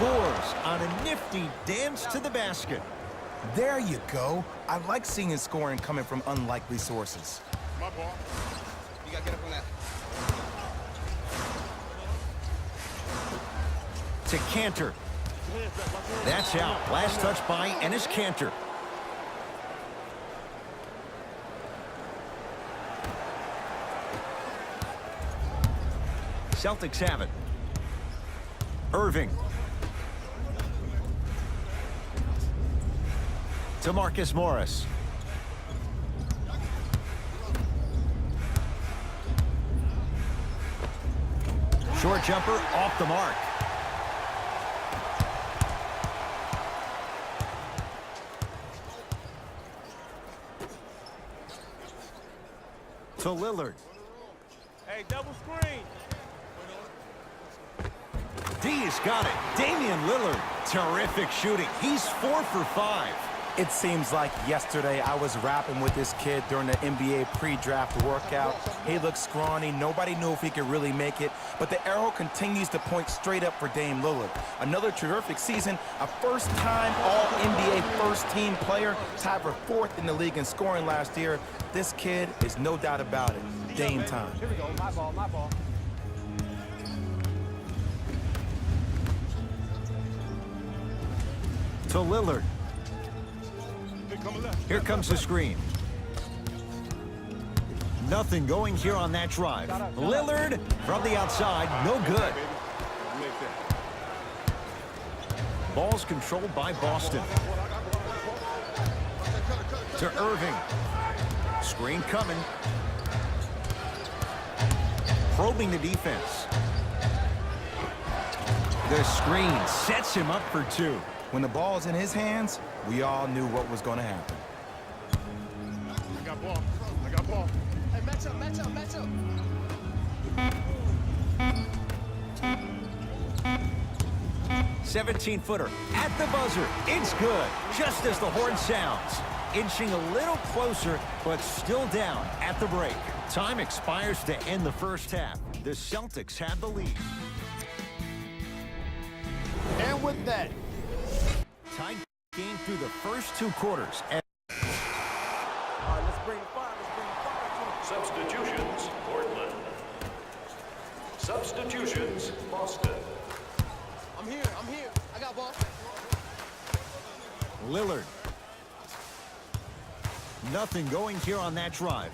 scores on a nifty dance to the basket. There you go. I like seeing scoring coming from unlikely sources. My ball. You gotta get up on that. To Cantor. That's out. Last touch by Enes Kanter. Celtics have it. Irving. To Marcus Morris. Short jumper off the mark. To Lillard. Hey, double screen. D's got it. Damian Lillard. Terrific shooting. He's 4 for 5. It seems like yesterday I was rapping with this kid during the NBA pre-draft workout. He looked scrawny. Nobody knew if he could really make it. But the arrow continues to point straight up for Dame Lillard. Another terrific season. A first-time All-NBA first-team player. Tied for 4th in the league in scoring last year. This kid is no doubt about it. Dame time. Here we go. My ball, my ball. To Lillard. Here comes the screen. Nothing going here on that drive. Lillard from the outside, no good. Ball's controlled by Boston. To Irving. Screen coming. Probing the defense. The screen sets him up for 2. When the ball's in his hands, we all knew what was going to happen. I got ball. I got ball. Hey, match up, match up, match up. 17-footer at the buzzer. It's good, just as the horn sounds. Inching a little closer, but still down at the break. Time expires to end the first half. The Celtics have the lead. And with that, Tied game through the first 2 quarters. All right, let's bring the fire. Let's bring the fire. Substitutions, Portland. Substitutions, Boston. I'm here. I got ball. Lillard. Nothing going here on that drive.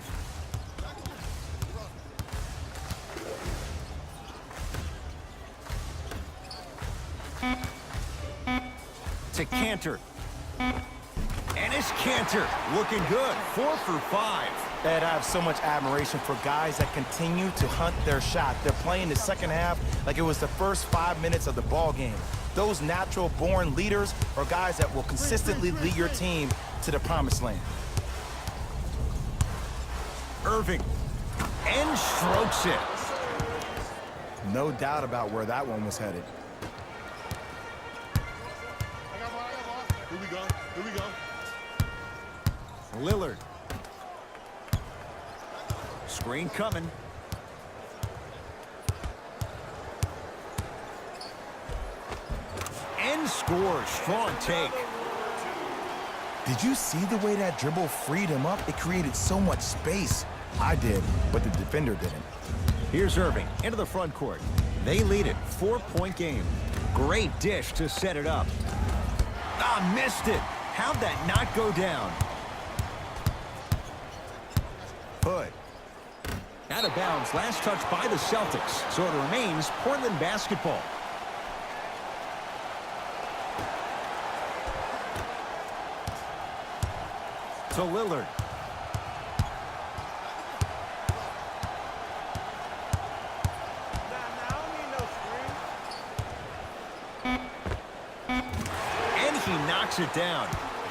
To Cantor. Enes Kanter looking good. 4 for 5. Ed, I have so much admiration for guys that continue to hunt their shot. They're playing the second half like it was the first 5 minutes of the ball game. Those natural-born leaders are guys that will consistently lead your team to the promised land. Irving. And strokes it. No doubt about where that one was headed. I got ball. Here we go. Lillard. Screen coming. And scores. Strong take. Did you see the way that dribble freed him up? It created so much space. I did, but the defender didn't. Here's Irving into the front court. They lead it. 4-point game. Great dish to set it up. Ah, missed it. How'd that not go down? Hood. Out of bounds. Last touch by the Celtics. So it remains Portland basketball. To Lillard. And he knocks it down.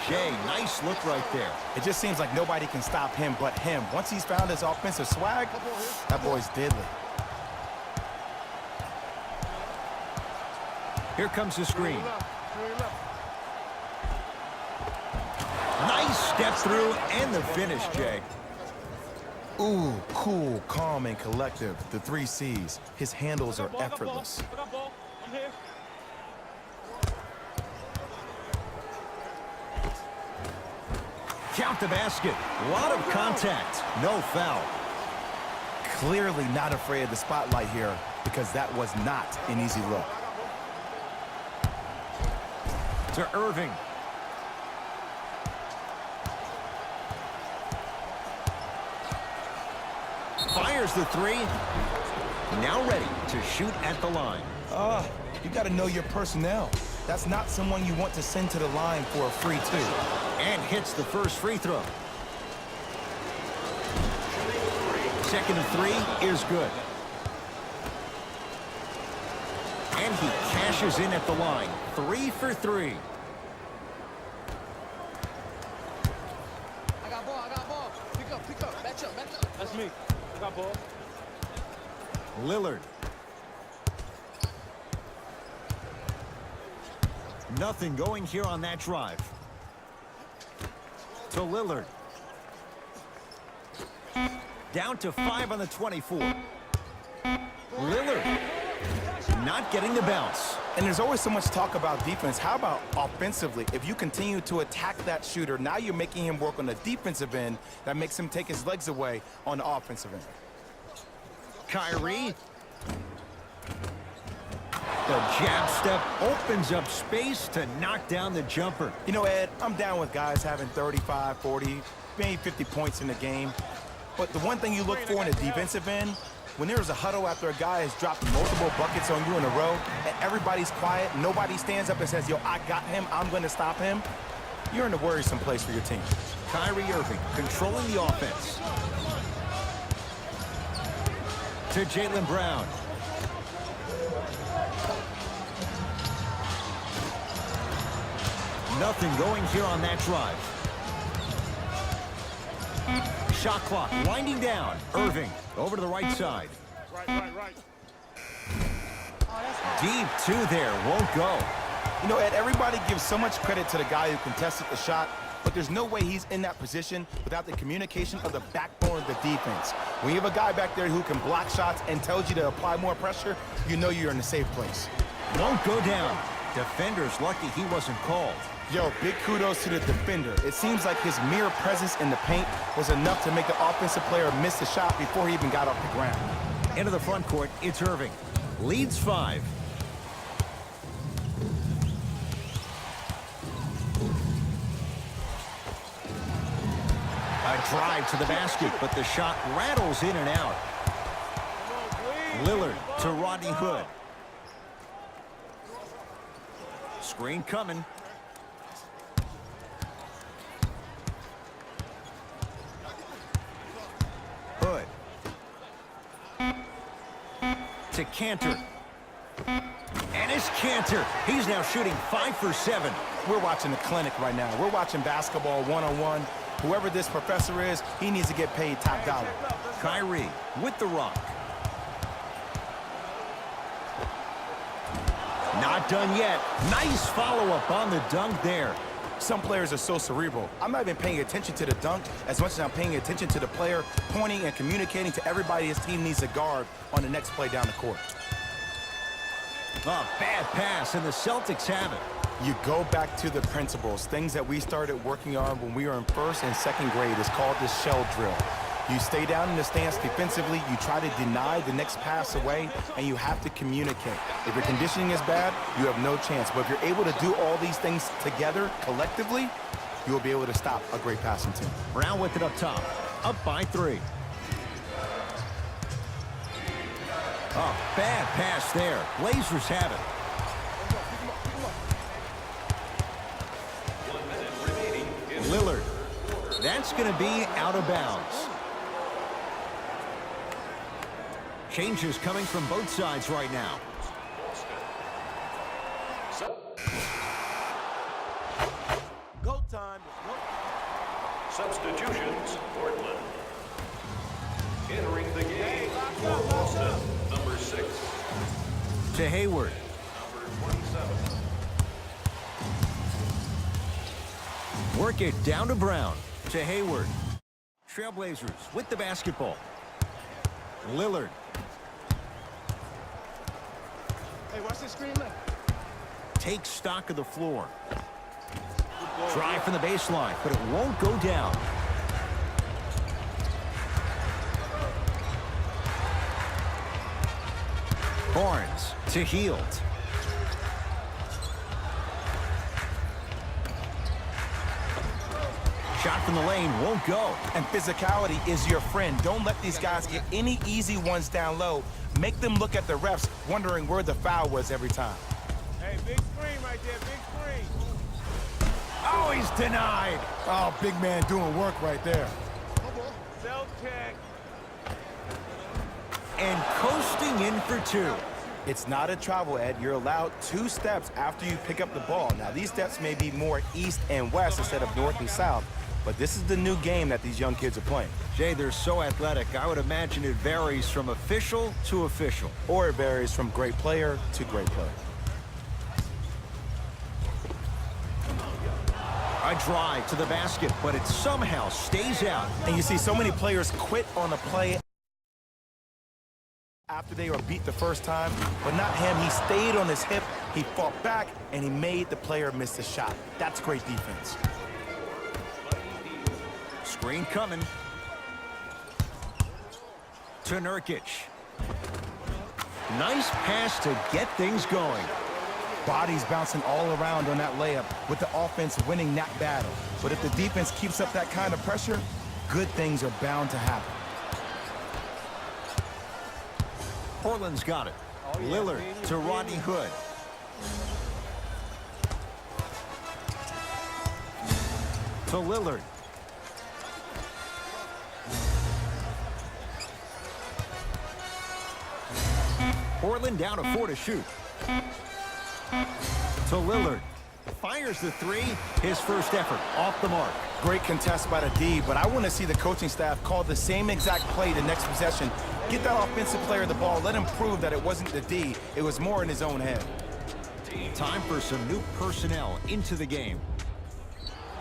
Jay, nice look right there. It just seems like nobody can stop him but him. Once he's found his offensive swag, that boy's deadly. Here comes the screen. Nice step through and the finish, Jay. Ooh, cool, calm, and collective. The 3 C's. His handles are effortless. I'm here. Count the basket. A lot of contact. No foul. Clearly not afraid of the spotlight here because that was not an easy look. To Irving. Fires the three. Now ready to shoot at the line. You got to know your personnel. That's not someone you want to send to the line for a free two. And hits the first free throw. Second and three is good. And he cashes in at the line. 3 for 3. I got ball. Pick up. Match up. That's me. I got ball. Lillard. Nothing going here on that drive. To Lillard. Down to 5 on the 24. Lillard not getting the bounce. And there's always so much talk about defense. How about offensively? If you continue to attack that shooter, now you're making him work on the defensive end. That makes him take his legs away on the offensive end. Kyrie. The jab step opens up space to knock down the jumper. You know, Ed, I'm down with guys having 35, 40, maybe 50 points in the game. But the one thing you look for in the defensive end, when there's a huddle after a guy has dropped multiple buckets on you in a row and everybody's quiet, nobody stands up and says, yo, I got him, I'm going to stop him, you're in a worrisome place for your team. Kyrie Irving controlling the offense. To Jaylen Brown. Nothing going here on that drive. Shot clock winding down. Irving over to the right side. Right. Deep two there, won't go. You know, Ed, everybody gives so much credit to the guy who contested the shot, but there's no way he's in that position without the communication of the backbone of the defense. When you have a guy back there who can block shots and tells you to apply more pressure, you know you're in a safe place. Won't go down. Defender's lucky he wasn't called. Yo, big kudos to the defender. It seems like his mere presence in the paint was enough to make the offensive player miss the shot before he even got off the ground. Into the front court, it's Irving. Leads 5. A drive to the basket, but the shot rattles in and out. Lillard to Rodney Hood. Screen coming. Hood. To Cantor. And it's Cantor. He's now shooting 5 for 7. We're watching a clinic right now. We're watching basketball one-on-one. Whoever this professor is, he needs to get paid top dollar. Kyrie with the rock. Not done yet. Nice follow-up on the dunk there. Some players are so cerebral. I'm not even paying attention to the dunk as much as I'm paying attention to the player pointing and communicating to everybody his team needs to guard on the next play down the court. A bad pass, and the Celtics have it. You go back to the principles, things that we started working on when we were in first and second grade. It's called the shell drill. You stay down in the stance defensively, you try to deny the next pass away, and you have to communicate. If your conditioning is bad, you have no chance. But if you're able to do all these things together, collectively, you will be able to stop a great passing team. Brown with it up top. Up by 3. A bad pass there. Blazers have it. 1 minute remaining in the Lillard. That's going to be out of bounds. Changes coming from both sides right now. Go time. Substitutions, Portland. Entering the game for Boston, number 6. To Hayward. Number 27. Work it down to Brown. To Hayward. Trailblazers with the basketball. Lillard. Hey, watch this screen left. Takes stock of the floor. Drive from the baseline, but it won't go down. Barnes to Hield. Shot from the lane won't go. And physicality is your friend. Don't let these guys get any easy ones down low. Make them look at the refs, wondering where the foul was every time. Hey, big screen right there, big screen. Oh, he's denied. Oh, big man doing work right there. Self-check. And coasting in for two. It's not a travel, Ed. You're allowed 2 steps after you pick up the ball. Now, these steps may be more east and west instead of north and south, but this is the new game that these young kids are playing. Jay, they're so athletic. I would imagine it varies from official to official. Or it varies from great player to great player. A drive to the basket, but it somehow stays out. And you see so many players quit on a play after they were beat the first time, but not him. He stayed on his hip, he fought back, and he made the player miss the shot. That's great defense. Screen coming. To Nurkic. Nice pass to get things going. Bodies bouncing all around on that layup with the offense winning that battle. But if the defense keeps up that kind of pressure, good things are bound to happen. Portland's got it. Lillard to Rodney Hood. To Lillard. Portland down to 4 to shoot. To Lillard. Fires the 3. His first effort off the mark. Great contest by the D, but I want to see the coaching staff call the same exact play the next possession. Get that offensive player the ball. Let him prove that it wasn't the D. It was more in his own head. Time for some new personnel into the game.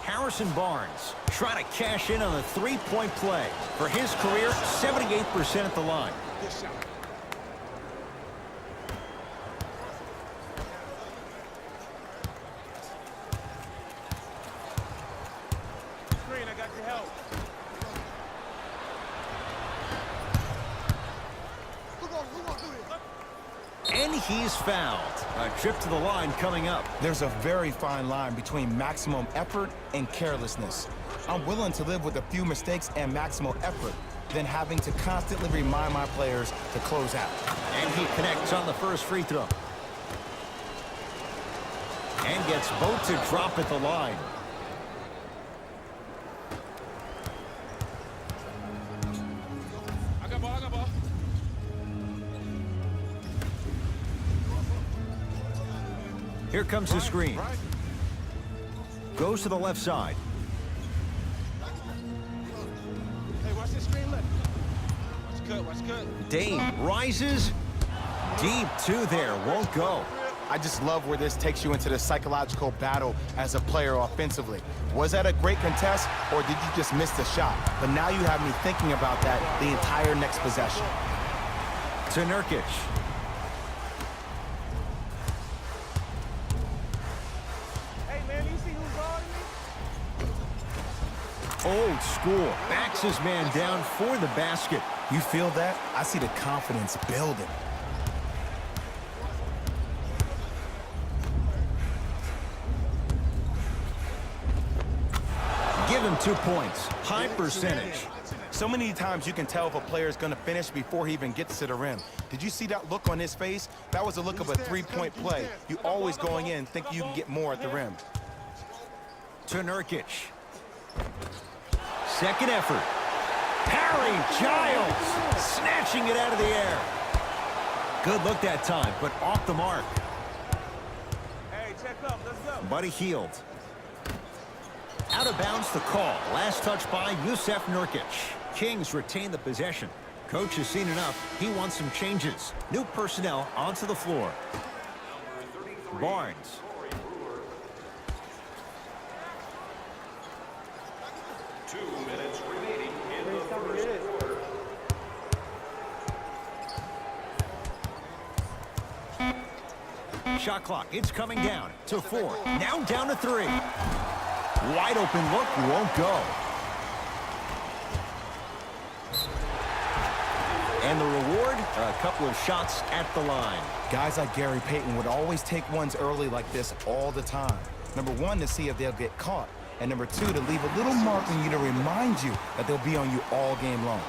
Harrison Barnes trying to cash in on a 3-point play. For his career, 78% at the line. Good shot. Screen, I got your help. And he's fouled. A trip to the line coming up. There's a very fine line between maximum effort and carelessness. I'm willing to live with a few mistakes and maximal effort than having to constantly remind my players to close out. And he connects on the first free throw. And gets both to drop at the line. I got ball, I got ball. Here comes the screen. Goes to the left side. Hey, watch this screen, look. Watch cut. Dame rises. Deep 2 there. Won't go. I just love where this takes you into the psychological battle as a player offensively. Was that a great contest, or did you just miss the shot? But now you have me thinking about that the entire next possession. To Nurkic. Hey, man, you see who's guarding me? Old school. Backs his man down for the basket. You feel that? I see the confidence building. Give him 2 points. High percentage. So many times you can tell if a player is going to finish before he even gets to the rim. Did you see that look on his face? That was a look of a 3-point play. You always going in thinking you can get more at the rim. To Nurkic. Second effort. Harry Giles snatching it out of the air. Good look that time, but off the mark. Hey, check up, let's go. Buddy Hield. Out of bounds the call. Last touch by Jusuf Nurkic. Kings retain the possession. Coach has seen enough. He wants some changes. New personnel onto the floor. Barnes. Two minutes remaining in the first quarter. Shot clock. It's coming down to 4. Now down to 3. Wide open look, won't go. And the reward, a couple of shots at the line. Guys like Gary Payton would always take ones early like this all the time. Number one, to see if they'll get caught. And number two, to leave a little mark on you to remind you that they'll be on you all game long.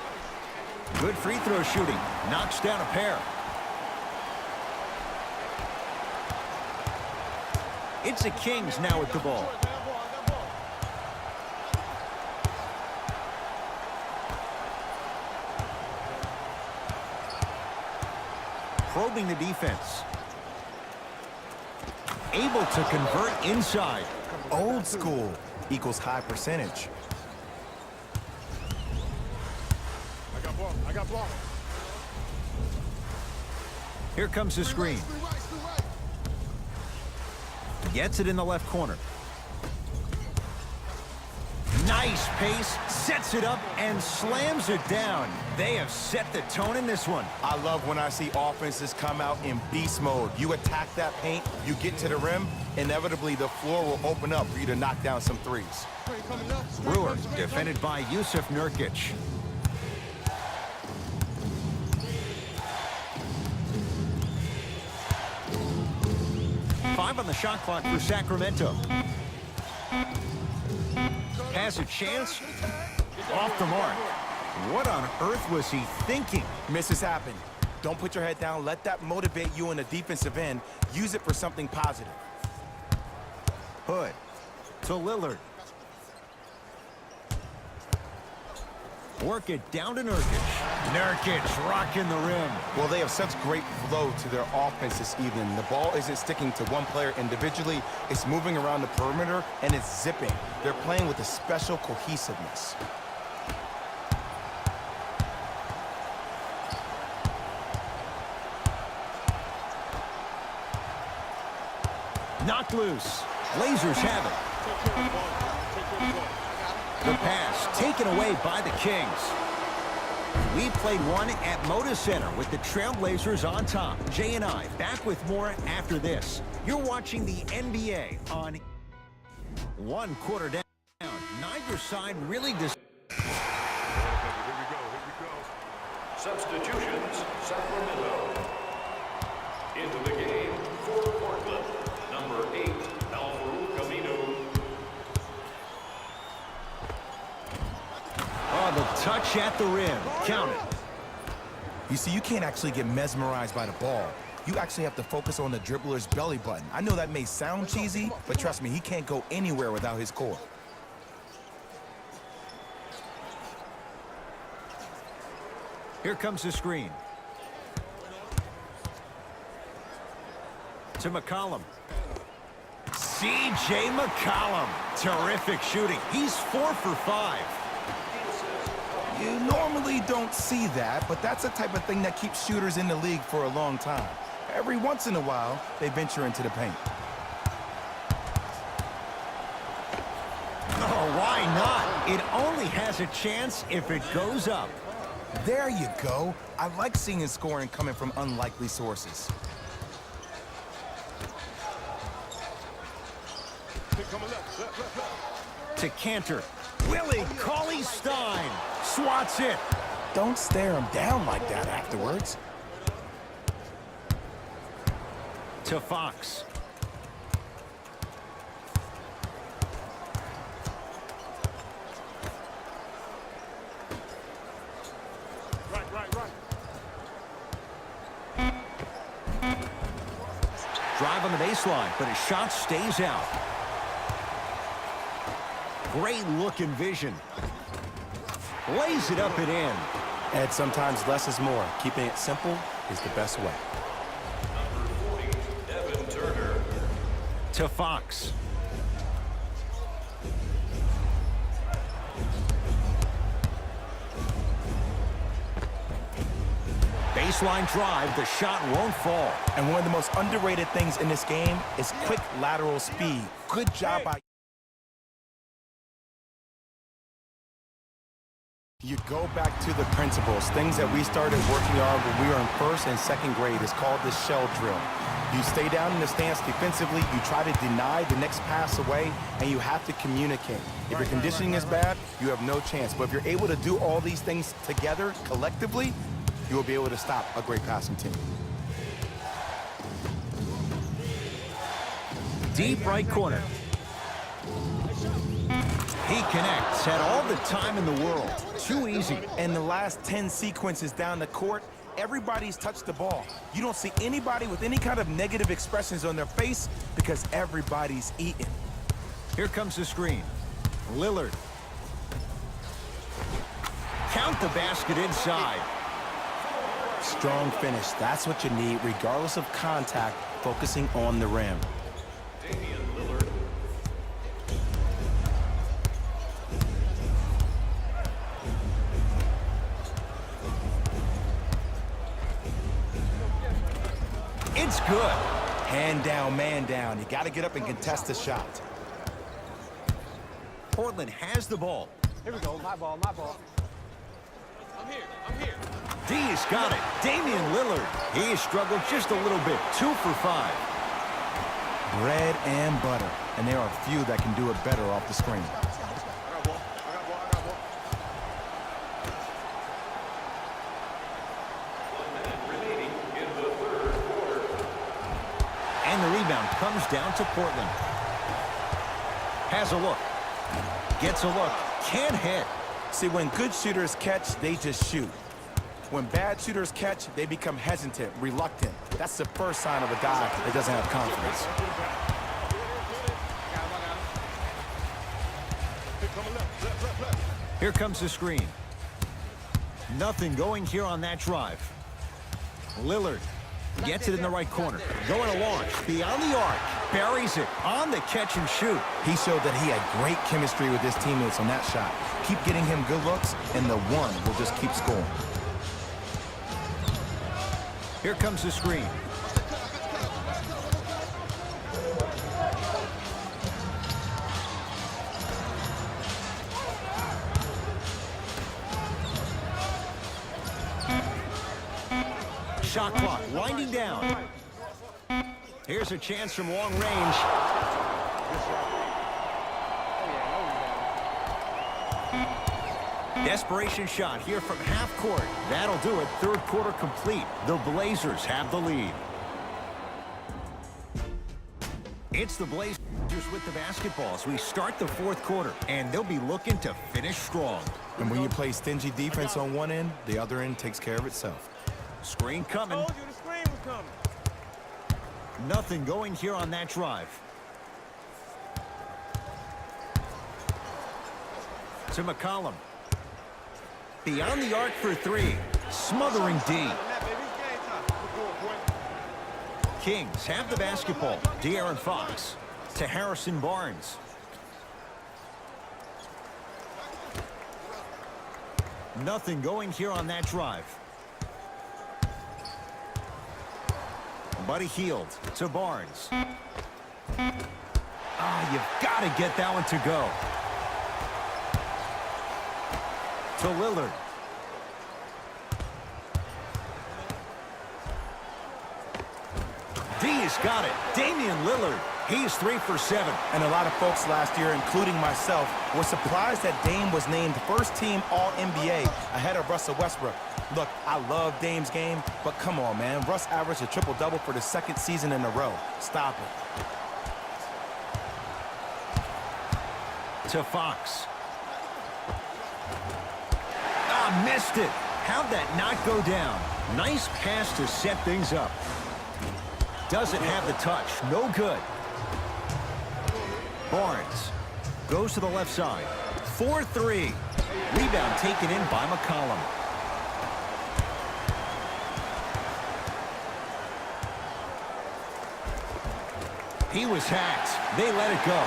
Good free throw shooting. Knocks down a pair. It's the Kings now with the ball. Probing the defense. Able to convert inside. Old school equals high percentage. I got blocked. Here comes the screen. Gets it in the left corner. Nice pace, sets it up, and slams it down. They have set the tone in this one. I love when I see offenses come out in beast mode. You attack that paint, you get to the rim, inevitably the floor will open up for you to knock down some threes. Brewer defended by Yusuf Nurkic. Five on the shot clock for Sacramento. Has a chance. Off the mark. What on earth was he thinking? Misses happen. Don't put your head down. Let that motivate you in the defensive end. Use it for something positive. Hood to Lillard. Work it down to Nurkic. Nurkic rocking the rim. Well, they have such great flow to their offense this evening. The ball isn't sticking to one player individually. It's moving around the perimeter, and it's zipping. They're playing with a special cohesiveness. Knocked loose. Blazers have it. The pass taken away by the Kings. We played one at Moda Center with the Trailblazers on top. Jay and I back with more after this. You're watching the NBA on 1 quarter down. Neither side really Here we go. Substitutions, Sacramento. Into the game for Portland, number 8, Al-Farouq. Oh, the touch at the rim. Count it. You see, you can't actually get mesmerized by the ball. You actually have to focus on the dribbler's belly button. I know that may sound cheesy, but trust me, he can't go anywhere without his core. Here comes the screen. To McCollum. C.J. McCollum. Terrific shooting. He's 4 for 5. You normally don't see that, but that's the type of thing that keeps shooters in the league for a long time. Every once in a while, they venture into the paint. Oh, why not? It only has a chance if it goes up. There you go. I like seeing scoring coming from unlikely sources. To Cantor. Willie Cauley-Stein swats it. Don't stare him down like that afterwards. To Fox. Right. Drive on the baseline, but his shot stays out. Great look and vision. Lays it up and in. And sometimes less is more. Keeping it simple is the best way. Number 40, Evan Turner. To Fox. Baseline drive, the shot won't fall. And one of the most underrated things in this game is quick lateral speed. Good job by You go back to the principles, things that we started working on when we were in first and second grade. It's called the shell drill. You stay down in the stance defensively, you try to deny the next pass away, and you have to communicate. If your conditioning is bad, you have no chance. But if you're able to do all these things together, collectively, you will be able to stop a great passing team. Deep right corner. He connects, had all the time in the world. Too easy. And the last 10 sequences down the court, everybody's touched the ball. You don't see anybody with any kind of negative expressions on their face because everybody's eating. Here comes the screen. Lillard. Count the basket inside. Strong finish. That's what you need, regardless of contact, focusing on the rim. Damian Lillard. It's good. Hand down, man down. You got to get up and contest the shot. Portland has the ball. Here we go. My ball, my ball. I'm here. D's got it. Damian Lillard. He has struggled just a little bit. 2 for 5. Bread and butter. And there are few that can do it better off the screen. I got ball. Remaining in the third quarter. And the rebound comes down to Portland. Has a look. Gets a look. Can't hit. See, when good shooters catch, they just shoot. When bad shooters catch, they become hesitant, reluctant. That's the first sign of a guy that doesn't have confidence. Here comes the screen. Nothing going here on that drive. Lillard gets it in the right corner. Going to launch. Beyond the arc. Buries it on the catch and shoot. He showed that he had great chemistry with his teammates on that shot. Keep getting him good looks, and the one will just keep scoring. Here comes the screen. Shot clock winding down. Here's a chance from long range. Desperation shot here from half court. That'll do it. Third quarter complete. The Blazers have the lead. It's the Blazers with the basketball as we start the fourth quarter, and they'll be looking to finish strong. And when you play stingy defense on one end, the other end takes care of itself. Screen coming. Told you the screen was coming. Nothing going here on that drive. To McCollum. Beyond the arc for 3. Smothering D. Kings have the basketball. De'Aaron Fox to Harrison Barnes. Nothing going here on that drive. Buddy Hield to Barnes. You've got to get that one to go. To Lillard. D has got it. Damian Lillard. He's 3 for 7. And a lot of folks last year, including myself, were surprised that Dame was named first team All-NBA ahead of Russell Westbrook. Look, I love Dame's game, but come on, man. Russ averaged a triple-double for the second season in a row. Stop it. To Fox. Missed it. How'd that not go down? Nice pass to set things up. Doesn't have the touch. No good. Barnes goes to the left side. 4-3. Rebound taken in by McCollum. He was hacked. They let it go.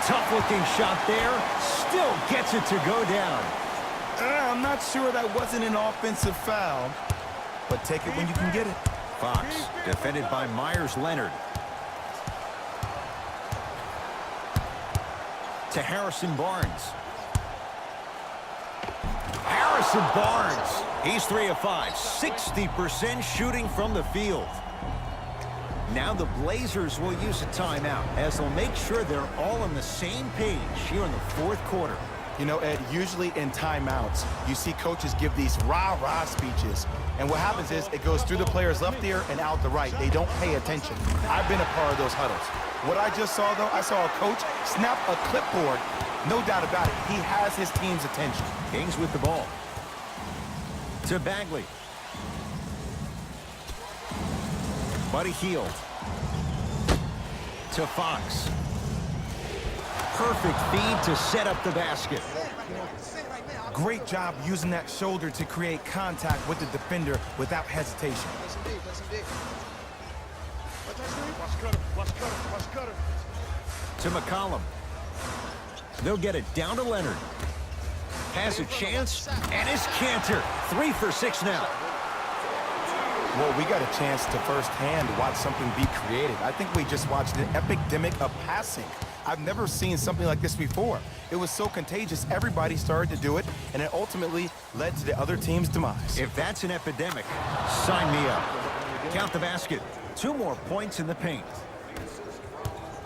Tough-looking shot there. Still gets it to go down. I'm not sure that wasn't an offensive foul, but take it when you can get it. Fox, defended by Myers-Leonard. To Harrison Barnes. Harrison Barnes. He's 3 of 5, 60% shooting from the field. Now the Blazers will use a timeout as they'll make sure they're all on the same page here in the fourth quarter. You know, Ed, usually in timeouts, you see coaches give these rah-rah speeches. And what happens is it goes through the player's left ear and out the right. They don't pay attention. I've been a part of those huddles. What I just saw, though, I saw a coach snap a clipboard. No doubt about it. He has his team's attention. Kings with the ball. To Bagley. Buddy Hield. To Fox. Perfect feed to set up the basket. Great job using that shoulder to create contact with the defender without hesitation. To McCollum. They'll get it down to Leonard. Has a chance, and it's Cantor. 3 for 6 now. Well, we got a chance to firsthand watch something be created. I think we just watched an epidemic of passing. I've never seen something like this before. It was so contagious, everybody started to do it, and it ultimately led to the other team's demise. If that's an epidemic, sign me up. Count the basket. 2 more points in the paint.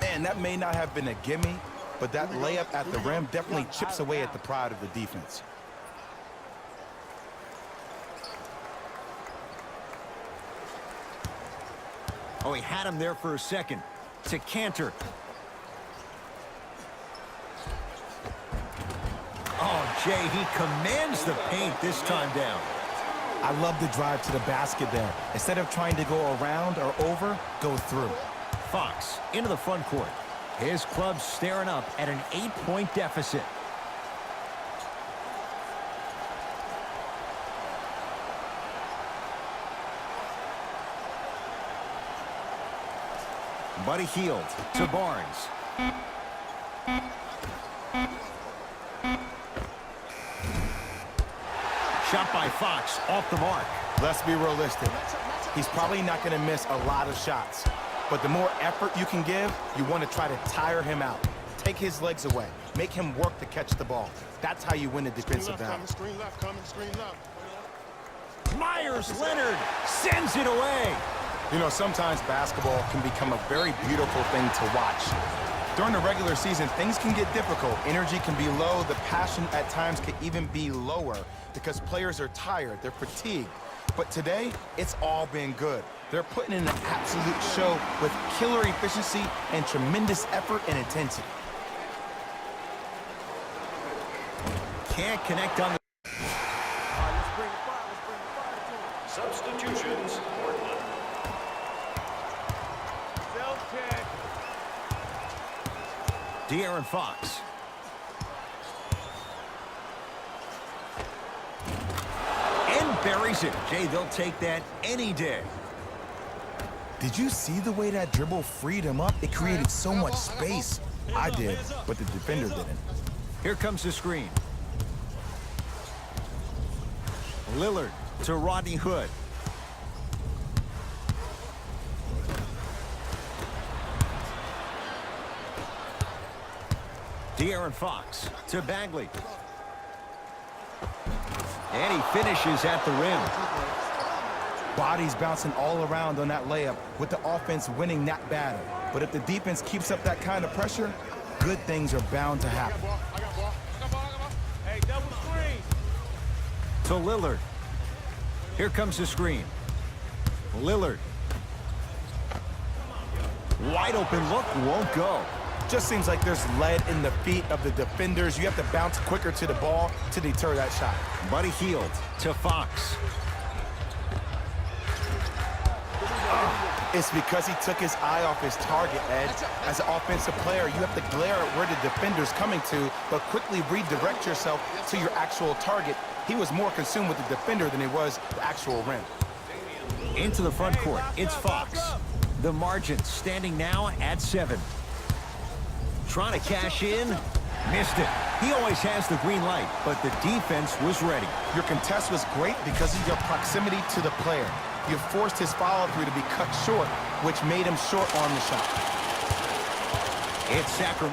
Man, that may not have been a gimme, but that layup at the rim definitely chips away at the pride of the defense. Oh, he had him there for a second. To Cantor. Oh, Jay, he commands the paint this time down. I love the drive to the basket there. Instead of trying to go around or over, go through. Fox into the front court. His club staring up at an 8-point deficit. Buddy Hield to Barnes. Shot by Fox off the mark. Let's be realistic. He's probably not going to miss a lot of shots. But the more effort you can give, you want to try to tire him out. Take his legs away. Make him work to catch the ball. That's how you win the defensive battle. Screen left, coming, screen left. Myers Leonard sends it away. You know, sometimes basketball can become a very beautiful thing to watch. During the regular season, things can get difficult. Energy can be low. The passion at times can even be lower because players are tired. They're fatigued. But today, it's all been good. They're putting in an absolute show with killer efficiency and tremendous effort and intensity. Can't connect on the... Substitutions, Portland. De'Aaron Fox. And buries it. Jay, they'll take that any day. Did you see the way that dribble freed him up? It created so much space. I did, but the defender didn't. Here comes the screen. Lillard to Rodney Hood. De'Aaron Fox to Bagley. And he finishes at the rim. Bodies bouncing all around on that layup with the offense winning that battle. But if the defense keeps up that kind of pressure, good things are bound to happen. Hey, double screen. To Lillard. Here comes the screen. Lillard. Wide open look, won't go. Just seems like there's lead in the feet of the defenders. You have to bounce quicker to the ball to deter that shot. Buddy Hield to Fox. It's because he took his eye off his target, Ed. As an offensive player, you have to glare at where the defender's coming to, but quickly redirect yourself to your actual target. He was more consumed with the defender than he was the actual rim. Into the front court, it's Fox. The margin standing now at 7. Trying to cash in, missed it. He always has the green light, but the defense was ready. Your contest was great because of your proximity to the player. You forced his follow-through to be cut short, which made him short on the shot. It's Sacramento.